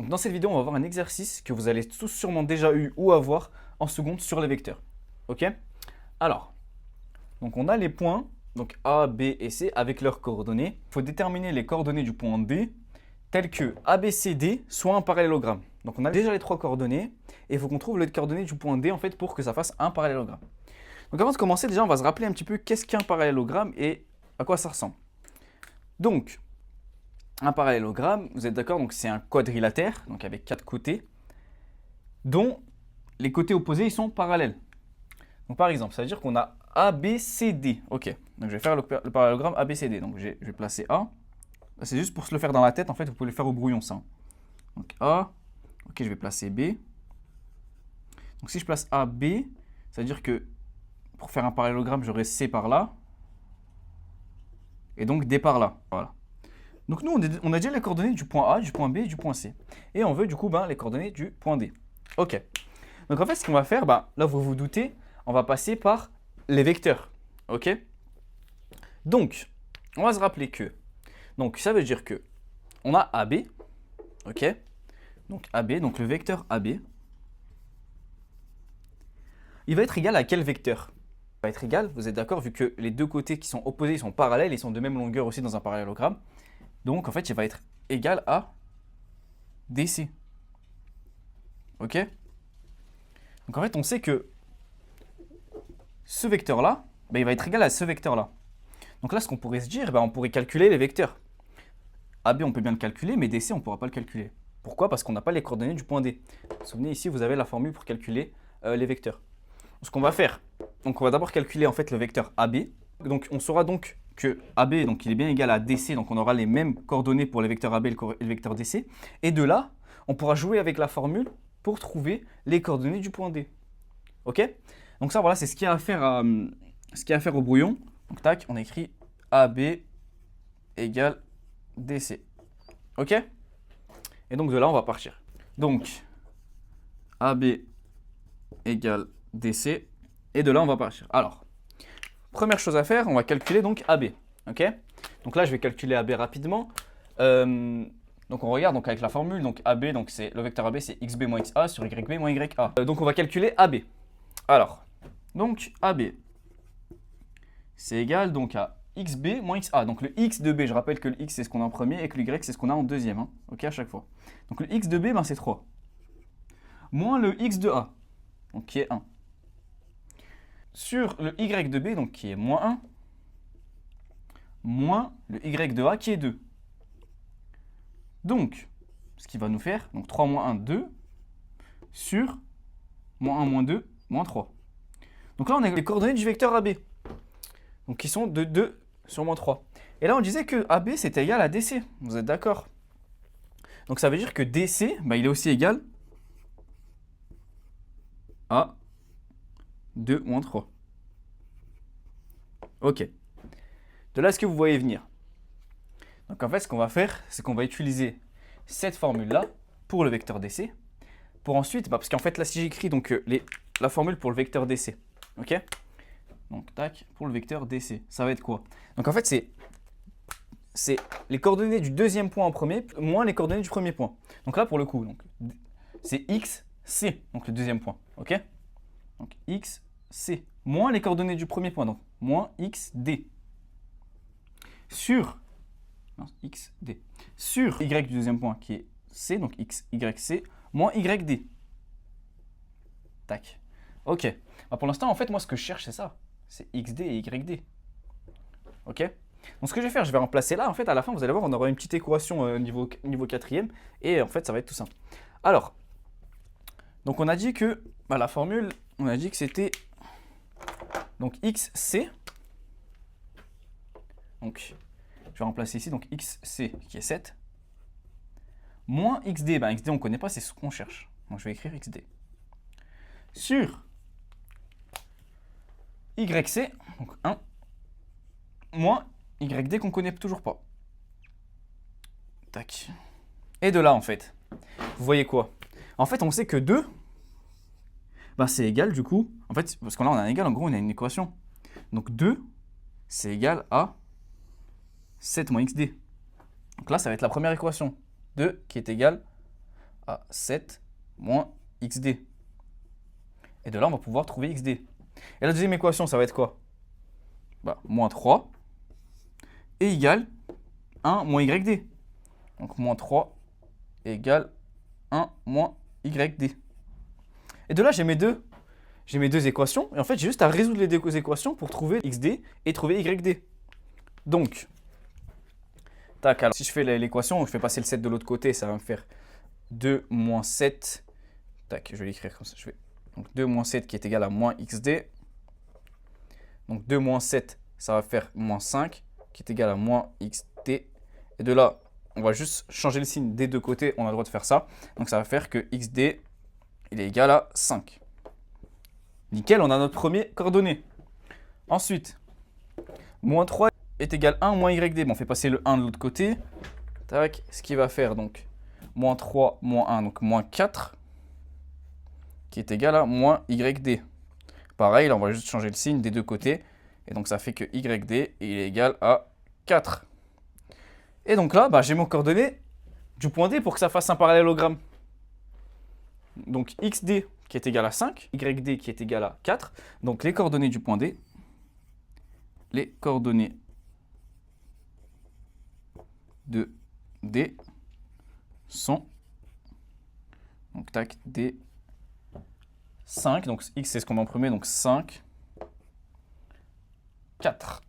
Donc dans cette vidéo, on va voir un exercice que vous allez tous sûrement déjà eu ou avoir en seconde sur les vecteurs. Ok? Alors, donc on a les points, donc A, B et C avec leurs coordonnées. Il faut déterminer les coordonnées du point D telles que ABCD soit un parallélogramme. Donc on a déjà les trois coordonnées et il faut qu'on trouve les coordonnées du point D en fait pour que ça fasse un parallélogramme. Donc avant de commencer, déjà on va se rappeler un petit peu qu'est-ce qu'un parallélogramme et à quoi ça ressemble. Donc, un parallélogramme, vous êtes d'accord, donc c'est un quadrilatère, donc avec quatre côtés, dont les côtés opposés ils sont parallèles. Donc par exemple, ça veut dire qu'on a ABCD. Ok, donc je vais faire le parallélogramme ABCD. Donc je vais placer A. C'est juste pour se le faire dans la tête, en fait, vous pouvez le faire au brouillon ça. Donc A, ok, je vais placer B. Donc si je place AB, ça veut dire que pour faire un parallélogramme, j'aurai C par là, et donc D par là. Voilà. Donc nous, on a déjà les coordonnées du point A, du point B et du point C. Et on veut du coup les coordonnées du point D. Ok. Donc en fait, ce qu'on va faire, là vous vous doutez, on va passer par les vecteurs. Ok. Donc, on va se rappeler que, donc ça veut dire que on a AB. Ok. Donc AB, donc le vecteur AB, il va être égal à quel vecteur? Il va être égal, vous êtes d'accord, vu que les deux côtés qui sont opposés sont parallèles, ils sont de même longueur aussi dans un parallélogramme. Donc en fait, il va être égal à DC. Ok? Donc en fait, on sait que ce vecteur-là, il va être égal à ce vecteur-là. Donc là, ce qu'on pourrait se dire, on pourrait calculer les vecteurs. AB, on peut bien le calculer, mais DC, on ne pourra pas le calculer. Pourquoi? Parce qu'on n'a pas les coordonnées du point D. Vous vous souvenez, ici, vous avez la formule pour calculer les vecteurs. Ce qu'on va faire, donc on va d'abord calculer en fait le vecteur AB. Donc on saura donc que AB, donc il est bien égal à DC, donc on aura les mêmes coordonnées pour les vecteurs AB et le vecteur DC. Et de là, on pourra jouer avec la formule pour trouver les coordonnées du point D. Ok? Donc ça, voilà, c'est ce qu'il y a à faire au brouillon. Donc tac, on écrit AB égale DC. Ok? Et donc de là, on va partir. Donc AB égale DC. Et de là, on va partir. Alors, première chose à faire, on va calculer donc AB. Ok? Donc là, je vais calculer AB rapidement. Donc on regarde donc avec la formule, donc AB, donc c'est le vecteur AB, c'est xb moins xa sur yb moins ya. Donc on va calculer AB. Alors, donc AB, c'est égal donc à xb moins xa. Donc le x de b, je rappelle que le x c'est ce qu'on a en premier et que le y c'est ce qu'on a en deuxième. Hein, ok, à chaque fois. Donc le x de b, c'est 3. Moins le x de a, donc qui est 1. Sur le y de b, donc qui est moins 1, moins le y de a qui est 2. Donc, ce qui va nous faire, donc 3 moins 1, 2, sur moins 1 moins 2, moins 3. Donc là, on a les coordonnées du vecteur AB, donc qui sont de 2 sur moins 3. Et là, on disait que AB, c'était égal à DC. Vous êtes d'accord? Donc ça veut dire que DC, il est aussi égal à 2 moins 3. Ok. De là, ce que vous voyez venir. Donc en fait, ce qu'on va faire, c'est qu'on va utiliser cette formule-là pour le vecteur DC. Pour ensuite, parce qu'en fait, là, si j'écris donc la formule pour le vecteur DC, ok? Donc, tac, pour le vecteur DC, ça va être quoi? Donc en fait, c'est les coordonnées du deuxième point en premier, moins les coordonnées du premier point. Donc là, pour le coup, c'est XC, donc le deuxième point, ok? Donc XC, moins les coordonnées du premier point, donc moins XD. Sur XD. Sur Y du deuxième point qui est C, donc XYC, moins YD. Tac. Ok. Pour l'instant, en fait, moi, ce que je cherche, c'est ça. C'est XD et YD. Ok? Donc, ce que je vais faire, je vais remplacer là. En fait, à la fin, vous allez voir, on aura une petite équation niveau 4e. Et en fait, ça va être tout simple. Alors, donc, on a dit que la formule, on a dit que c'était donc XC. Donc, je vais remplacer ici, donc XC qui est 7, moins XD. XD, on ne connaît pas, c'est ce qu'on cherche. Donc, je vais écrire XD. Sur YC, donc 1, moins YD qu'on ne connaît toujours pas. Tac. Et de là, en fait, vous voyez quoi? En fait, on sait que 2, c'est égal, du coup, en fait, parce qu'on a un égal, en gros, on a une équation. Donc 2, c'est égal à 7 moins XD. Donc là, ça va être la première équation. 2 qui est égale à 7 moins xd. Et de là, on va pouvoir trouver xd. Et la deuxième équation, ça va être quoi? Moins 3 égale 1 moins yd. Donc moins 3 égale 1 moins yd. Et de là, j'ai mes deux équations. Et en fait, j'ai juste à résoudre les deux équations pour trouver xd et trouver yd. Donc, tac, alors si je fais l'équation, je fais passer le 7 de l'autre côté, ça va me faire 2 moins 7. Tac, je vais l'écrire comme ça. Je fais donc 2 moins 7 qui est égal à moins xd. Donc 2 moins 7, ça va faire moins 5 qui est égal à moins xt. Et de là, on va juste changer le signe des deux côtés. On a le droit de faire ça. Donc ça va faire que xd, il est égal à 5. Nickel, on a notre premier coordonnée. Ensuite, moins 3 est égal à 1 moins yd. Bon, on fait passer le 1 de l'autre côté. Tac, ce qui va faire donc moins 3 moins 1, donc moins 4, qui est égal à moins yd. Pareil, là, on va juste changer le signe des deux côtés. Et donc, ça fait que yd il est égal à 4. Et donc là, j'ai mon coordonnées du point D pour que ça fasse un parallélogramme. Donc, xd qui est égal à 5, yd qui est égal à 4. Donc, les coordonnées du point D, les coordonnées de D sont, donc tac, D 5, donc x c'est ce qu'on met en premier, donc 5, 4.